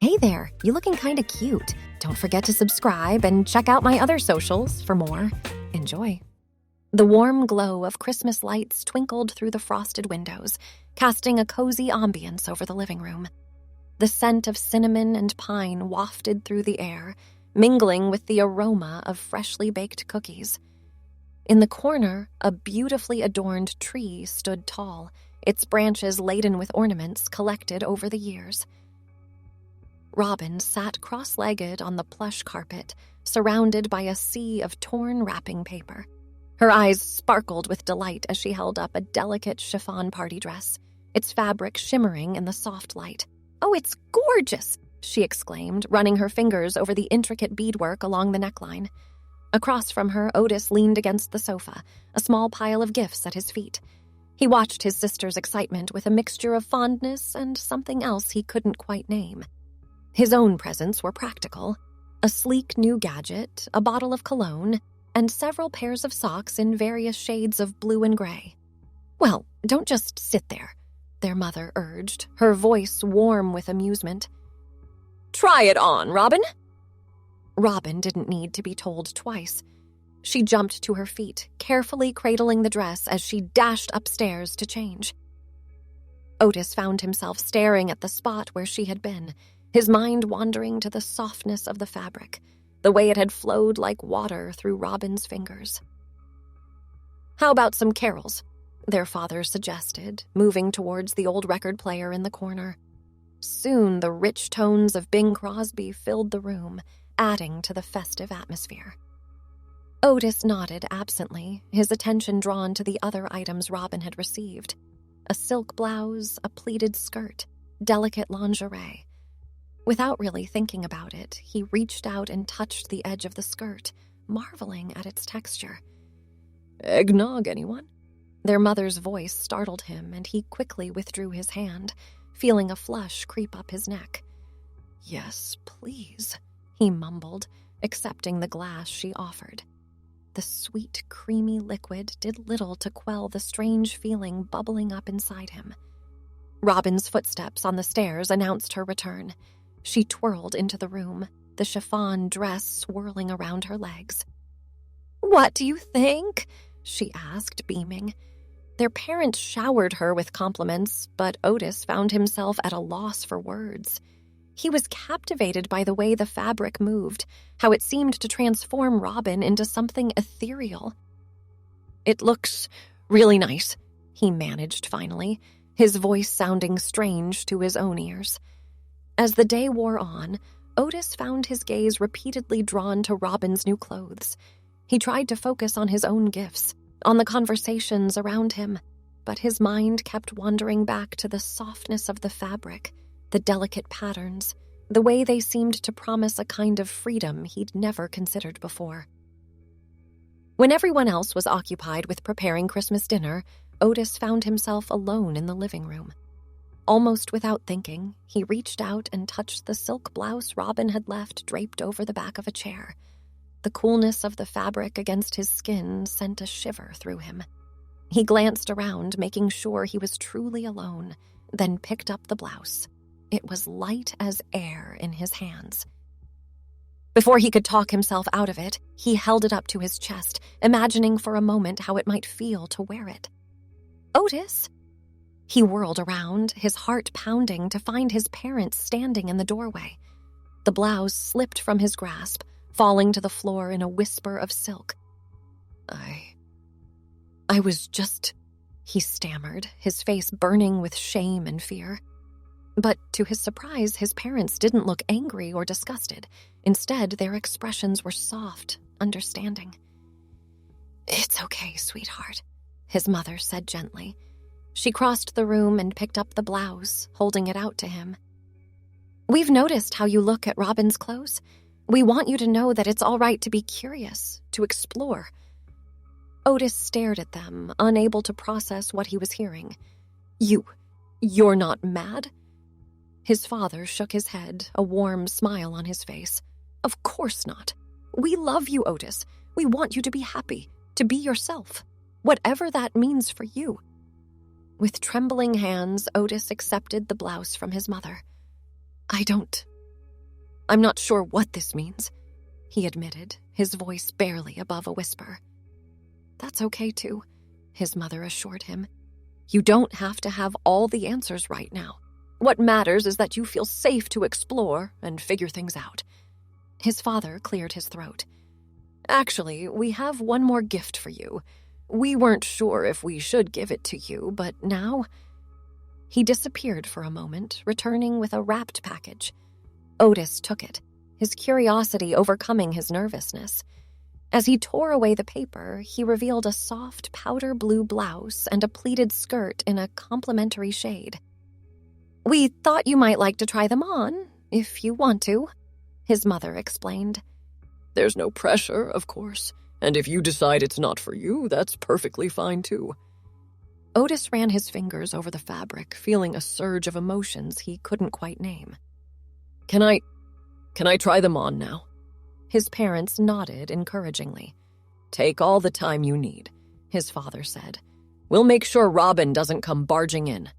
Hey there, you looking kinda cute. Don't forget to subscribe and check out my other socials for more. Enjoy. The warm glow of Christmas lights twinkled through the frosted windows, casting a cozy ambience over the living room. The scent of cinnamon and pine wafted through the air, mingling with the aroma of freshly baked cookies. In the corner, a beautifully adorned tree stood tall, its branches laden with ornaments collected over the years. Robin sat cross-legged on the plush carpet, surrounded by a sea of torn wrapping paper. Her eyes sparkled with delight as she held up a delicate chiffon party dress, its fabric shimmering in the soft light. "Oh, it's gorgeous!" she exclaimed, running her fingers over the intricate beadwork along the neckline. Across from her, Otis leaned against the sofa, a small pile of gifts at his feet. He watched his sister's excitement with a mixture of fondness and something else he couldn't quite name. His own presents were practical: a sleek new gadget, a bottle of cologne, and several pairs of socks in various shades of blue and gray. "Well, don't just sit there," their mother urged, her voice warm with amusement. "Try it on, Robin." Robin didn't need to be told twice. She jumped to her feet, carefully cradling the dress as she dashed upstairs to change. Otis found himself staring at the spot where she had been, his mind wandering to the softness of the fabric, the way it had flowed like water through Robin's fingers. "How about some carols?" their father suggested, moving towards the old record player in the corner. Soon the rich tones of Bing Crosby filled the room, adding to the festive atmosphere. Otis nodded absently, his attention drawn to the other items Robin had received: a silk blouse, a pleated skirt, delicate lingerie. Without really thinking about it, he reached out and touched the edge of the skirt, marveling at its texture. "Eggnog, anyone?" Their mother's voice startled him, and he quickly withdrew his hand, feeling a flush creep up his neck. "Yes, please," he mumbled, accepting the glass she offered. The sweet, creamy liquid did little to quell the strange feeling bubbling up inside him. Robin's footsteps on the stairs announced her return. She twirled into the room, the chiffon dress swirling around her legs. "What do you think?" she asked, beaming. Their parents showered her with compliments, but Otis found himself at a loss for words. He was captivated by the way the fabric moved, how it seemed to transform Robin into something ethereal. "It looks really nice," he managed finally, his voice sounding strange to his own ears. As the day wore on, Otis found his gaze repeatedly drawn to Robin's new clothes. He tried to focus on his own gifts, on the conversations around him, but his mind kept wandering back to the softness of the fabric, the delicate patterns, the way they seemed to promise a kind of freedom he'd never considered before. When everyone else was occupied with preparing Christmas dinner, Otis found himself alone in the living room. Almost without thinking, he reached out and touched the silk blouse Robin had left draped over the back of a chair. The coolness of the fabric against his skin sent a shiver through him. He glanced around, making sure he was truly alone, then picked up the blouse. It was light as air in his hands. Before he could talk himself out of it, he held it up to his chest, imagining for a moment how it might feel to wear it. "Otis?" He whirled around, his heart pounding to find his parents standing in the doorway. The blouse slipped from his grasp, falling to the floor in a whisper of silk. I was just," he stammered, his face burning with shame and fear. But to his surprise, his parents didn't look angry or disgusted. Instead, their expressions were soft, understanding. "It's okay, sweetheart," his mother said gently. She crossed the room and picked up the blouse, holding it out to him. "We've noticed how you look at Robin's clothes. We want you to know that it's all right to be curious, to explore." Otis stared at them, unable to process what he was hearing. You're not mad?" His father shook his head, a warm smile on his face. "Of course not. We love you, Otis. We want you to be happy, to be yourself, whatever that means for you." With trembling hands, Otis accepted the blouse from his mother. I don't I'm not sure what this means, he admitted, his voice barely above a whisper. That's okay, too, his mother assured him. You don't have to have all the answers right now. What matters is that you feel safe to explore and figure things out. His father cleared his throat. Actually, we have one more gift for you. We weren't sure if we should give it to you, but now... He disappeared for a moment, returning with a wrapped package. Otis took it, his curiosity overcoming his nervousness. As he tore away the paper, he revealed a soft powder blue blouse and a pleated skirt in a complementary shade. We thought you might like to try them on, if you want to, his mother explained. There's no pressure, of course, and if you decide it's not for you, that's perfectly fine too. Otis ran his fingers over the fabric, feeling a surge of emotions he couldn't quite name. Can I try them on now? His parents nodded encouragingly. Take all the time you need, his father said. We'll make sure Robin doesn't come barging in.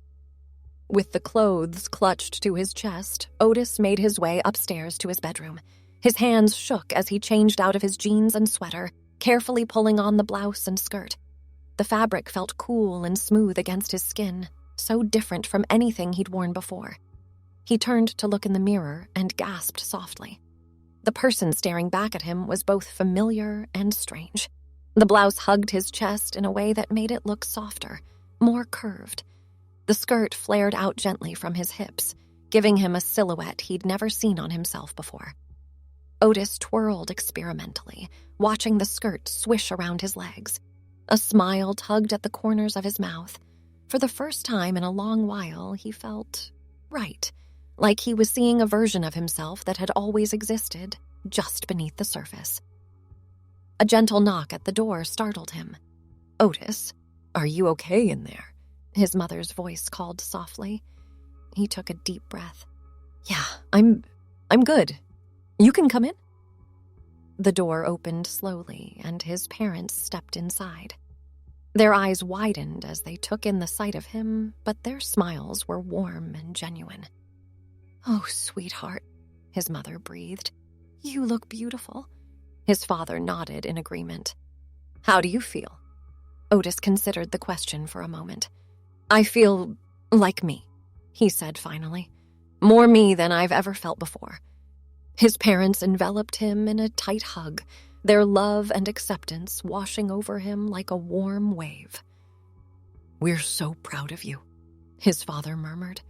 With the clothes clutched to his chest, Otis made his way upstairs to his bedroom. His hands shook as he changed out of his jeans and sweater, carefully pulling on the blouse and skirt. The fabric felt cool and smooth against his skin, so different from anything he'd worn before. He turned to look in the mirror and gasped softly. The person staring back at him was both familiar and strange. The blouse hugged his chest in a way that made it look softer, more curved. The skirt flared out gently from his hips, giving him a silhouette he'd never seen on himself before. Otis twirled experimentally, watching the skirt swish around his legs. A smile tugged at the corners of his mouth. For the first time in a long while, he felt right, like he was seeing a version of himself that had always existed, just beneath the surface. A gentle knock at the door startled him. Otis, are you okay in there? His mother's voice called softly. He took a deep breath. Yeah, I'm good. You can come in. The door opened slowly, and his parents stepped inside. Their eyes widened as they took in the sight of him, but their smiles were warm and genuine. Oh, sweetheart, his mother breathed. You look beautiful. His father nodded in agreement. How do you feel? Otis considered the question for a moment. I feel like me, he said finally. More me than I've ever felt before. His parents enveloped him in a tight hug, their love and acceptance washing over him like a warm wave. We're so proud of you, his father murmured.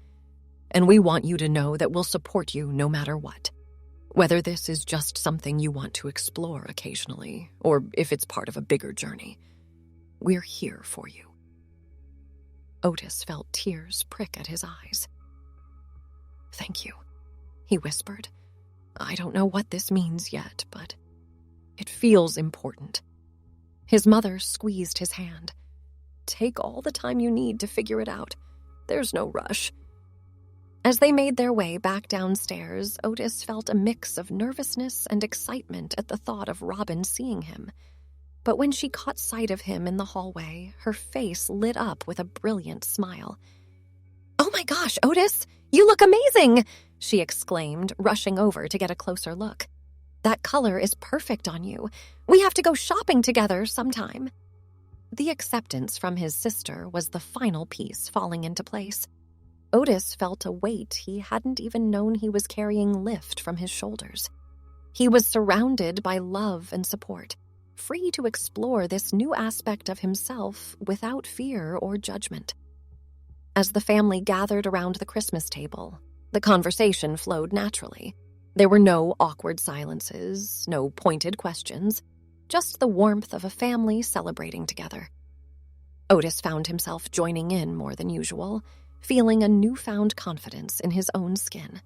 And we want you to know that we'll support you no matter what. Whether this is just something you want to explore occasionally, or if it's part of a bigger journey, we're here for you. Otis felt tears prick at his eyes. Thank you, he whispered. I don't know what this means yet, but it feels important. His mother squeezed his hand. Take all the time you need to figure it out. There's no rush. As they made their way back downstairs, Otis felt a mix of nervousness and excitement at the thought of Robin seeing him. But when she caught sight of him in the hallway, her face lit up with a brilliant smile. Oh my gosh, Otis, you look amazing! She exclaimed, rushing over to get a closer look. That color is perfect on you. We have to go shopping together sometime. The acceptance from his sister was the final piece falling into place. Otis felt a weight he hadn't even known he was carrying lift from his shoulders. He was surrounded by love and support, free to explore this new aspect of himself without fear or judgment. As the family gathered around the Christmas table, the conversation flowed naturally. There were no awkward silences, no pointed questions, just the warmth of a family celebrating together. Otis found himself joining in more than usual, feeling a newfound confidence in his own skin.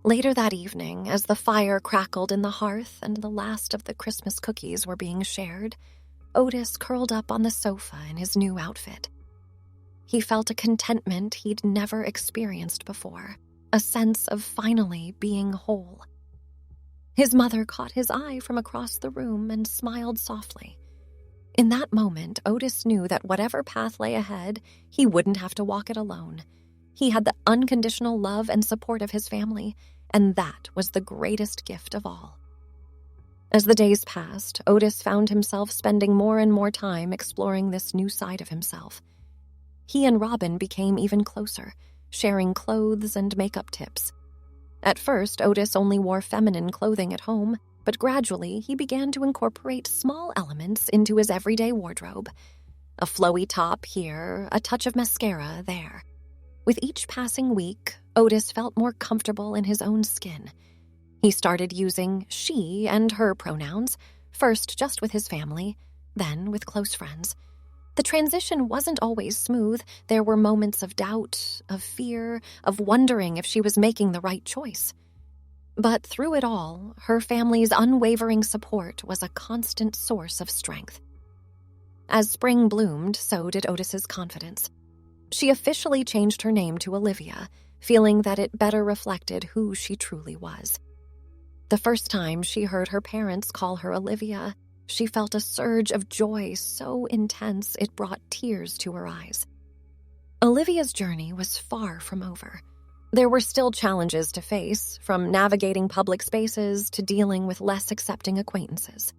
Later that evening, as the fire crackled in the hearth and the last of the Christmas cookies were being shared, Otis curled up on the sofa in his new outfit. He felt a contentment he'd never experienced before, a sense of finally being whole. His mother caught his eye from across the room and smiled softly. In that moment, Otis knew that whatever path lay ahead, he wouldn't have to walk it alone. He had the unconditional love and support of his family, and that was the greatest gift of all. As the days passed, Otis found himself spending more and more time exploring this new side of himself. He and Robin became even closer, sharing clothes and makeup tips. At first, Otis only wore feminine clothing at home, but gradually he began to incorporate small elements into his everyday wardrobe. A flowy top here, a touch of mascara there. With each passing week, Otis felt more comfortable in his own skin. He started using she and her pronouns, first just with his family, then with close friends. The transition wasn't always smooth. There were moments of doubt, of fear, of wondering if she was making the right choice. But through it all, her family's unwavering support was a constant source of strength. As spring bloomed, so did Otis's confidence. She officially changed her name to Olivia, feeling that it better reflected who she truly was. The first time she heard her parents call her Olivia, she felt a surge of joy so intense it brought tears to her eyes. Olivia's journey was far from over. There were still challenges to face, from navigating public spaces to dealing with less accepting acquaintances.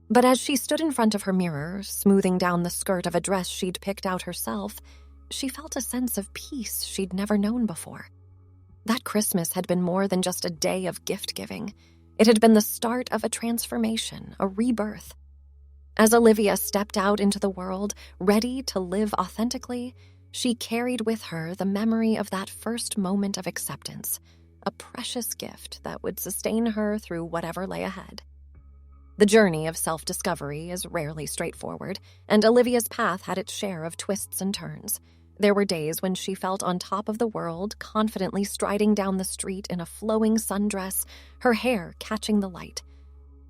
But as she stood in front of her mirror, smoothing down the skirt of a dress she'd picked out herself, she felt a sense of peace she'd never known before. That Christmas had been more than just a day of gift-giving. It had been the start of a transformation, a rebirth. As Olivia stepped out into the world, ready to live authentically, she carried with her the memory of that first moment of acceptance, a precious gift that would sustain her through whatever lay ahead. The journey of self-discovery is rarely straightforward, and Olivia's path had its share of twists and turns. There were days when she felt on top of the world, confidently striding down the street in a flowing sundress, her hair catching the light.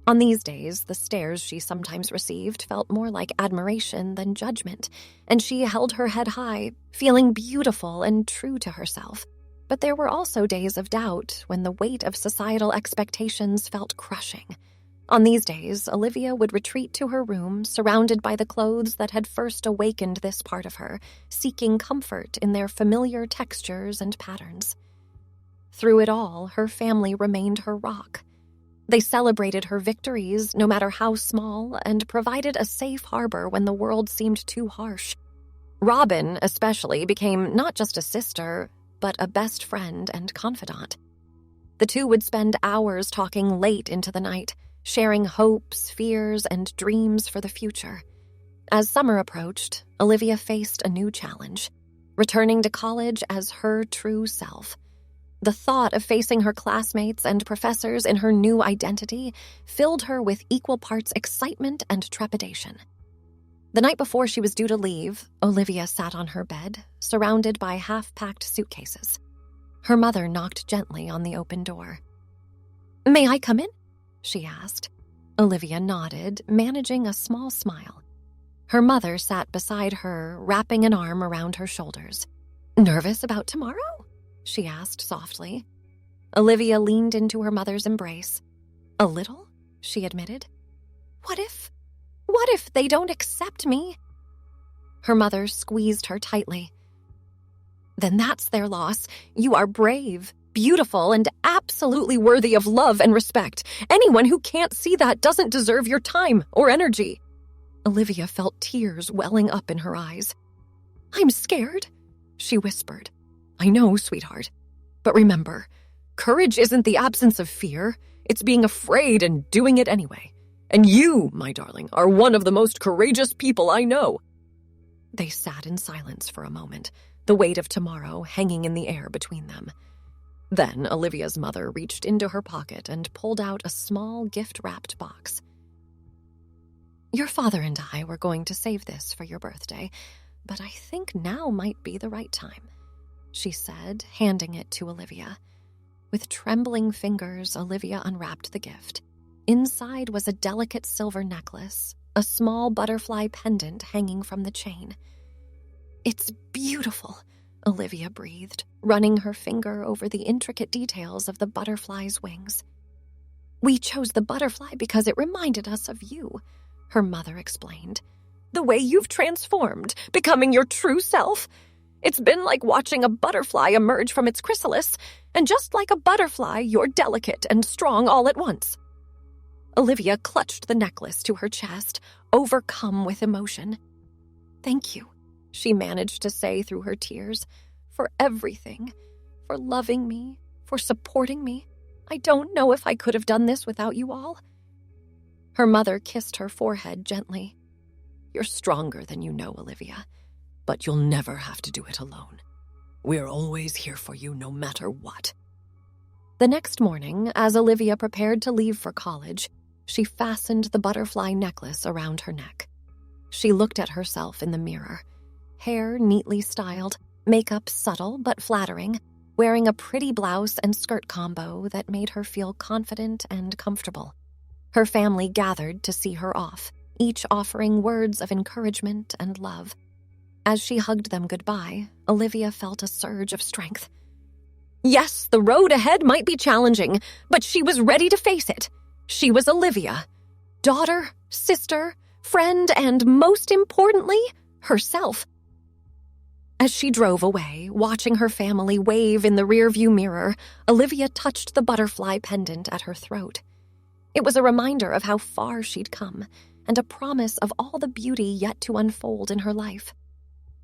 On these days, the stares she sometimes received felt more like admiration than judgment, and she held her head high, feeling beautiful and true to herself. But there were also days of doubt when the weight of societal expectations felt crushing. On these days, Olivia would retreat to her room, surrounded by the clothes that had first awakened this part of her, seeking comfort in their familiar textures and patterns. Through it all, her family remained her rock. They celebrated her victories, no matter how small, and provided a safe harbor when the world seemed too harsh. Robin, especially, became not just a sister, but a best friend and confidant. The two would spend hours talking late into the night, sharing hopes, fears, and dreams for the future. As summer approached, Olivia faced a new challenge, returning to college as her true self. The thought of facing her classmates and professors in her new identity filled her with equal parts excitement and trepidation. The night before she was due to leave, Olivia sat on her bed, surrounded by half-packed suitcases. Her mother knocked gently on the open door. "May I come in?" she asked. Olivia nodded, managing a small smile. Her mother sat beside her, wrapping an arm around her shoulders. "Nervous about tomorrow?" she asked softly. Olivia leaned into her mother's embrace. "A little," she admitted. What if they don't accept me?" Her mother squeezed her tightly. "Then that's their loss. You are brave, beautiful, and absolutely worthy of love and respect. Anyone who can't see that doesn't deserve your time or energy." Olivia felt tears welling up in her eyes. "I'm scared," she whispered. "I know, sweetheart. But remember, courage isn't the absence of fear. It's being afraid and doing it anyway. And you, my darling, are one of the most courageous people I know." They sat in silence for a moment, the weight of tomorrow hanging in the air between them. Then Olivia's mother reached into her pocket and pulled out a small gift-wrapped box. "Your father and I were going to save this for your birthday, but I think now might be the right time," she said, handing it to Olivia. With trembling fingers, Olivia unwrapped the gift. Inside was a delicate silver necklace, a small butterfly pendant hanging from the chain. "It's beautiful," Olivia breathed, running her finger over the intricate details of the butterfly's wings. "We chose the butterfly because it reminded us of you," her mother explained. "The way you've transformed, becoming your true self. It's been like watching a butterfly emerge from its chrysalis, and just like a butterfly, you're delicate and strong all at once." Olivia clutched the necklace to her chest, overcome with emotion. "Thank you," she managed to say through her tears, "for everything, for loving me, for supporting me. I don't know if I could have done this without you all." Her mother kissed her forehead gently. "You're stronger than you know, Olivia, but you'll never have to do it alone. We're always here for you no matter what." The next morning, as Olivia prepared to leave for college, she fastened the butterfly necklace around her neck. She looked at herself in the mirror, hair neatly styled, makeup subtle but flattering, wearing a pretty blouse and skirt combo that made her feel confident and comfortable. Her family gathered to see her off, each offering words of encouragement and love. As she hugged them goodbye, Olivia felt a surge of strength. Yes, the road ahead might be challenging, but she was ready to face it. She was Olivia, daughter, sister, friend, and most importantly, herself. As she drove away, watching her family wave in the rearview mirror, Olivia touched the butterfly pendant at her throat. It was a reminder of how far she'd come, and a promise of all the beauty yet to unfold in her life.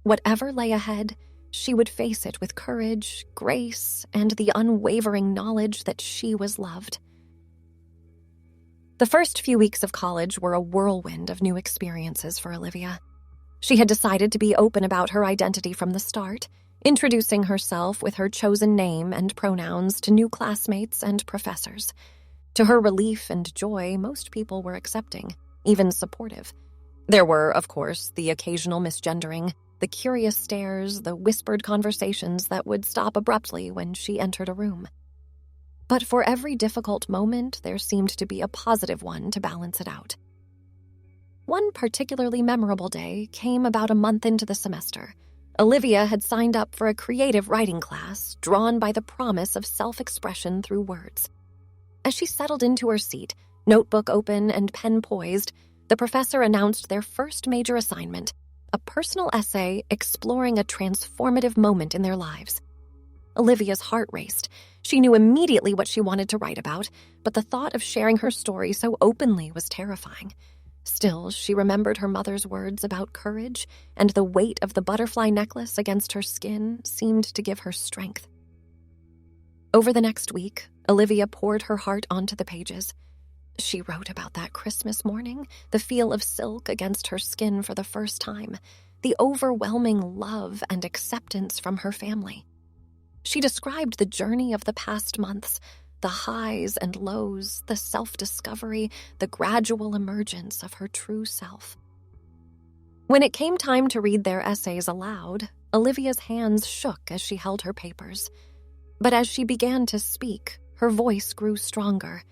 Whatever lay ahead, she would face it with courage, grace, and the unwavering knowledge that she was loved. The first few weeks of college were a whirlwind of new experiences for Olivia. She had decided to be open about her identity from the start, introducing herself with her chosen name and pronouns to new classmates and professors. To her relief and joy, most people were accepting, even supportive. There were, of course, the occasional misgendering, the curious stares, the whispered conversations that would stop abruptly when she entered a room. But for every difficult moment, there seemed to be a positive one to balance it out. One particularly memorable day came about a month into the semester. Olivia had signed up for a creative writing class drawn by the promise of self-expression through words. As she settled into her seat, notebook open and pen poised, the professor announced their first major assignment, a personal essay exploring a transformative moment in their lives. Olivia's heart raced. She knew immediately what she wanted to write about, but the thought of sharing her story so openly was terrifying. Still, she remembered her mother's words about courage, and the weight of the butterfly necklace against her skin seemed to give her strength. Over the next week, Olivia poured her heart onto the pages. She wrote about that Christmas morning, the feel of silk against her skin for the first time, the overwhelming love and acceptance from her family. She described the journey of the past months, the highs and lows, the self-discovery, the gradual emergence of her true self. When it came time to read their essays aloud, Olivia's hands shook as she held her papers. But as she began to speak, her voice grew stronger.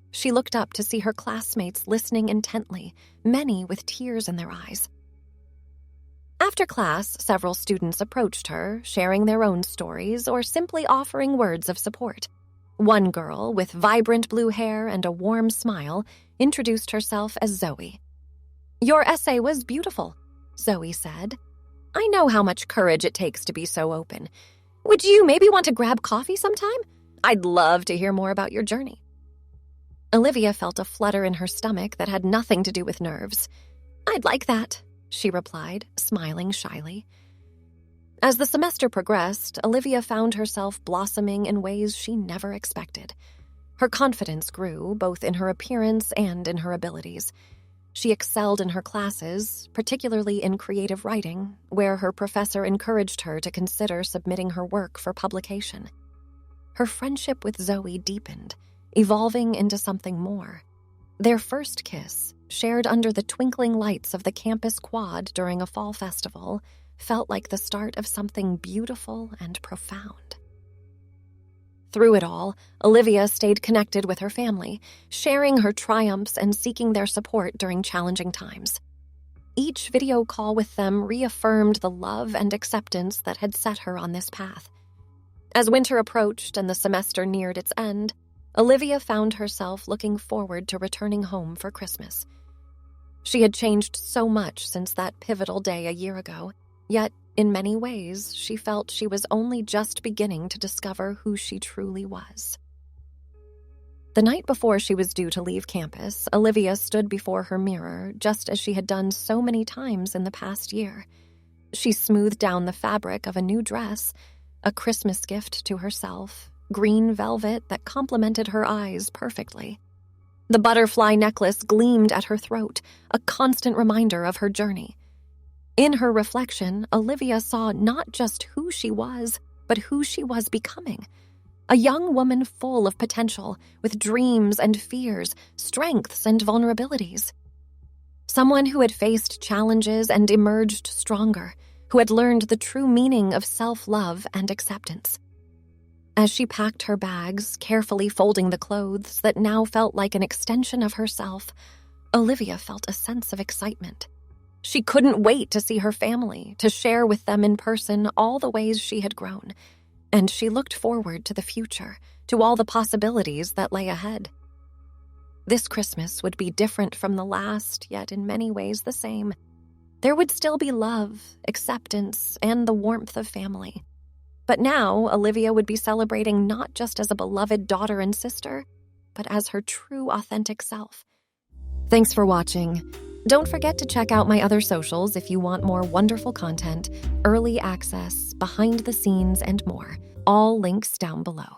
She looked up to see her classmates listening intently, many with tears in their eyes. After class, several students approached her, sharing their own stories or simply offering words of support. One girl, with vibrant blue hair and a warm smile, introduced herself as Zoe. "Your essay was beautiful," Zoe said. "I know how much courage it takes to be so open. Would you maybe want to grab coffee sometime? I'd love to hear more about your journey." Olivia felt a flutter in her stomach that had nothing to do with nerves. "I'd like that," she replied, smiling shyly. As the semester progressed, Olivia found herself blossoming in ways she never expected. Her confidence grew, both in her appearance and in her abilities. She excelled in her classes, particularly in creative writing, where her professor encouraged her to consider submitting her work for publication. Her friendship with Zoe deepened, evolving into something more. Their first kiss, shared under the twinkling lights of the campus quad during a fall festival, felt like the start of something beautiful and profound. Through it all, Olivia stayed connected with her family, sharing her triumphs and seeking their support during challenging times. Each video call with them reaffirmed the love and acceptance that had set her on this path. As winter approached and the semester neared its end, Olivia found herself looking forward to returning home for Christmas. She had changed so much since that pivotal day a year ago, yet In many ways, she felt she was only just beginning to discover who she truly was. The night before she was due to leave campus, Olivia stood before her mirror just as she had done so many times in the past year. She smoothed down the fabric of a new dress, a Christmas gift to herself, green velvet that complemented her eyes perfectly. The butterfly necklace gleamed at her throat, a constant reminder of her journey. In her reflection, Olivia saw not just who she was, but who she was becoming. A young woman full of potential, with dreams and fears, strengths and vulnerabilities. Someone who had faced challenges and emerged stronger, who had learned the true meaning of self-love and acceptance. As she packed her bags, carefully folding the clothes that now felt like an extension of herself, Olivia felt a sense of excitement. She couldn't wait to see her family, to share with them in person all the ways she had grown. And she looked forward to the future, to all the possibilities that lay ahead. This Christmas would be different from the last, yet in many ways the same. There would still be love, acceptance, and the warmth of family. But now, Olivia would be celebrating not just as a beloved daughter and sister, but as her true, authentic self. Thanks for watching. Don't forget to check out my other socials if you want more wonderful content, early access, behind the scenes, and more. All links down below.